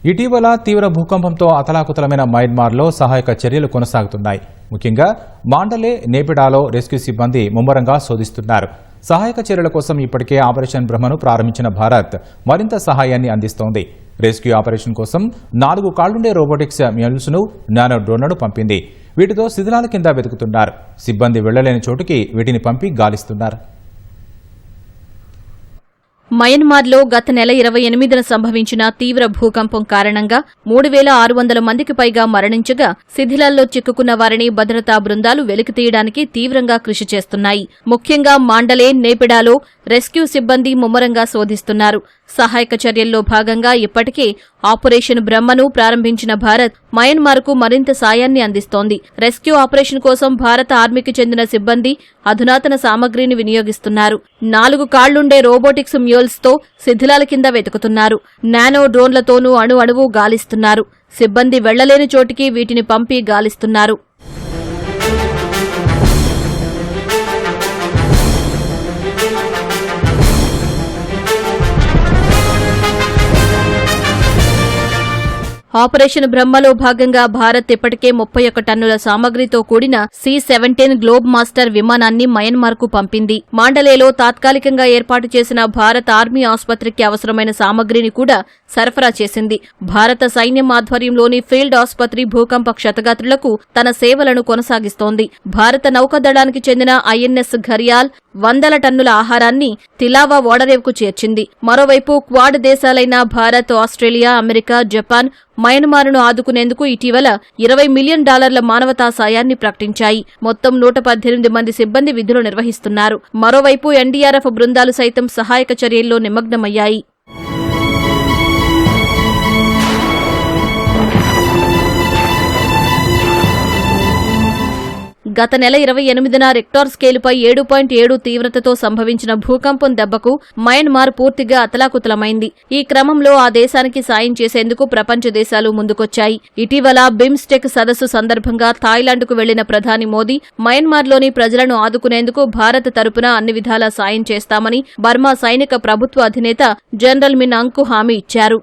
ఇటీవల తీవ్ర భూకంపంతో అతలాకుతలమైన మయన్మార్లో సహాయక చర్యలు కొనసాగుతున్నాయి. ముఖ్యంగా మాండలే, నేపిడాలో రెస్క్యూ సిబ్బంది ముమ్మరంగా శోధిస్తున్నారు. సహాయక చర్యల కోసం ఇప్పటికే ఆపరేషన్ బ్రహ్మను ప్రారంభించిన భారత్ మరింత సహాయాన్ని అందిస్తోంది. రెస్క్యూ ఆపరేషన్ కోసం 4 కాళ్లుండే రోబోటిక్స్ మ్యూల్స్ను, నానో డ్రోన్లను పంపింది. వీటితో శిథిలాల కింద వెతుకుతున్నారు. సిబ్బంది వెళ్లలేని చోటుకి వీటిని పంపి గాలిస్తున్నారు. మయన్మార్లో గత నెల 28న సంభవించిన తీవ్ర భూకంపం కారణంగా 3600 మందికి పైగా మరణించగా శిథిలాల్లో చిక్కుకున్న వారిని భద్రతా బృందాలు వెలికితీయడానికి తీవ్రంగా కృషి చేస్తున్నాయి. ముఖ్యంగా మాండలే, నేపిడాలో రెస్క్యూ సిబ్బంది ముమ్మరంగా శోధిస్తున్నారు. సహాయక చర్యల్లో భాగంగా ఇప్పటికే ఆపరేషన్ బ్రహ్మను ప్రారంభించిన భారత్ మయన్మార్కు మరింత సాయాన్ని అందిస్తోంది. రెస్క్యూ ఆపరేషన్ కోసం భారత ఆర్మీకి చెందిన సిబ్బంది అధునాతన సామగ్రిని వినియోగిస్తున్నారు. 4 కాళ్లుండే రోబోటిక్స్ మ్యూల్స్తో శిథిలాల కింద వెతుకుతున్నారు. నానో డ్రోన్లతోనూ అణువణువు గాలిస్తున్నారు. సిబ్బంది వెళ్లలేని చోటికి వీటిని పంపి గాలిస్తున్నారు. ఆపరేషన్ బ్రహ్మలో భాగంగా భారత్ ఇప్పటికే 31 టన్నుల సామగ్రితో కూడిన C-17 గ్లోబ్ మాస్టర్ విమానాన్ని మయన్మార్కు పంపింది. మాండలేలో తాత్కాలికంగా ఏర్పాటు చేసిన భారత ఆర్మీ ఆసుపత్రికి అవసరమైన సామగ్రిని కూడా సరఫరా చేసింది. భారత సైన్యం ఆధ్వర్యంలోని ఫీల్డ్ ఆసుపత్రి భూకంప క్షతగాత్రులకు తన సేవలను కొనసాగిస్తోంది. భారత నౌకాదళానికి చెందిన INS ఘరియాల్ 100 టన్నుల ఆహారాన్ని తిలావా ఓడరేవుకు చేర్చింది. మరోవైపు క్వాడ్ దేశాలైన భారత్, ఆస్ట్రేలియా, అమెరికా, జపాన్ మయన్మార్ను ఆదుకునేందుకు ఇటీవల $20 మిలియన్ మానవతా సాయాన్ని ప్రకటించాయి. మొత్తం 118 మంది సిబ్బంది విధులు నిర్వహిస్తున్నారు. మరోవైపు NDRF బృందాలు సైతం సహాయక చర్యల్లో నిమగ్నమయ్యాయి. గత నెల 28న రెక్టార్ స్కేలుపై 7.7 తీవ్రతతో సంభవించిన భూకంపం దెబ్బకు మయన్మార్ పూర్తిగా అతలాకుతలమైంది. ఈ క్రమంలో ఆ దేశానికి సాయం చేసేందుకు ప్రపంచ దేశాలు ముందుకొచ్చాయి. ఇటీవల బిమ్స్టెక్ సదస్సు సందర్భంగా థాయిలాండ్కు వెళ్లిన ప్రధాని మోదీ మయన్మార్లోని ప్రజలను ఆదుకునేందుకు భారత్ తరపున అన్ని విధాలా సాయం చేస్తామని బర్మా సైనిక ప్రభుత్వ అధినేత జనరల్ మిన్ ఆంగ్కు హామీ ఇచ్చారు.